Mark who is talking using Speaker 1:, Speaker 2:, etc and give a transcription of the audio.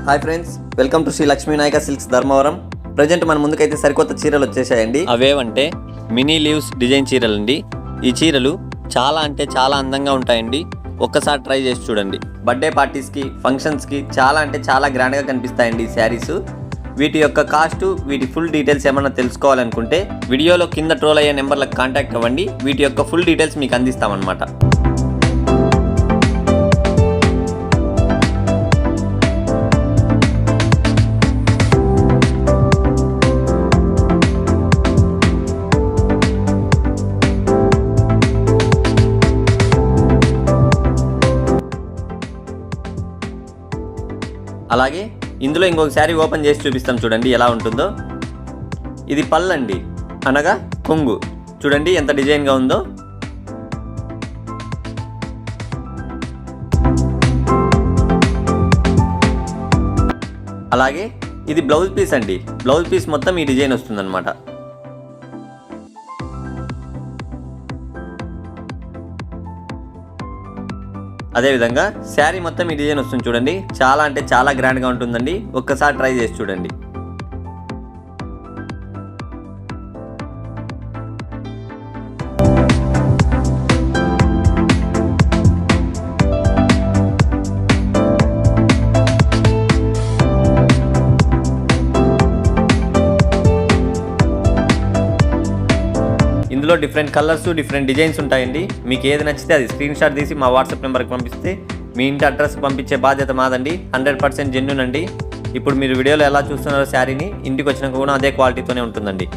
Speaker 1: Hi friends, welcome to Sri Lakshmi Nayaka silks Dharmavaram. Present మన ముందుకైతే సరికొత్త చీరలు వచ్చేసాయండి.
Speaker 2: అవేవంటే మినీ లీవ్స్ డిజైన్ చీరలు అండి. ఈ చీరలు చాలా అంటే చాలా అందంగా ఉంటాయండి. ఒక్కసారి ట్రై చేసి చూడండి.
Speaker 1: బర్త్డే పార్టీస్కి, ఫంక్షన్స్కి చాలా అంటే చాలా గ్రాండ్గా కనిపిస్తాయండి ఈ శారీస్. వీటి యొక్క కాస్ట్, వీటి ఫుల్ డీటెయిల్స్ ఏమన్నా తెలుసుకోవాలనుకుంటే వీడియోలో కింద ట్రోల్ అయ్యే నెంబర్లకు కాంటాక్ట్ అవ్వండి. వీటి యొక్క ఫుల్ డీటెయిల్స్ మీకు అందిస్తామన్నమాట. అలాగే ఇందులో ఇంకొక శారీ ఓపెన్ చేసి చూపిస్తాం, చూడండి ఎలా ఉంటుందో. ఇది పళ్ళండి, అనగా కొంగు. చూడండి ఎంత డిజైన్గా ఉందో. అలాగే ఇది బ్లౌజ్ పీస్ అండి. బ్లౌజ్ పీస్ మొత్తం ఈ డిజైన్ వస్తుందన్నమాట. అదేవిధంగా శారీ మొత్తం ఈ డిజైన్ వస్తుంది చూడండి. చాలా అంటే చాలా గ్రాండ్గా ఉంటుందండి. ఒక్కసారి ట్రై చేసి చూడండి. ఇందులో డిఫరెంట్ కలర్స్, డిఫరెంట్ డిజైన్స్ ఉంటాయండి. మీకు ఏది నచ్చితే అది స్క్రీన్ షాట్ తీసి మా వాట్సాప్ నెంబర్కి పంపిస్తే మీ ఇంటి అడ్రస్ పంపించే బాధ్యత మాదండి. 100% జెన్యూన్ అండి. ఇప్పుడు మీరు వీడియోలో ఎలా చూస్తున్నారో శారీని ఇంటికి వచ్చినాక కూడా అదే క్వాలిటీతోనే ఉంటుందండి.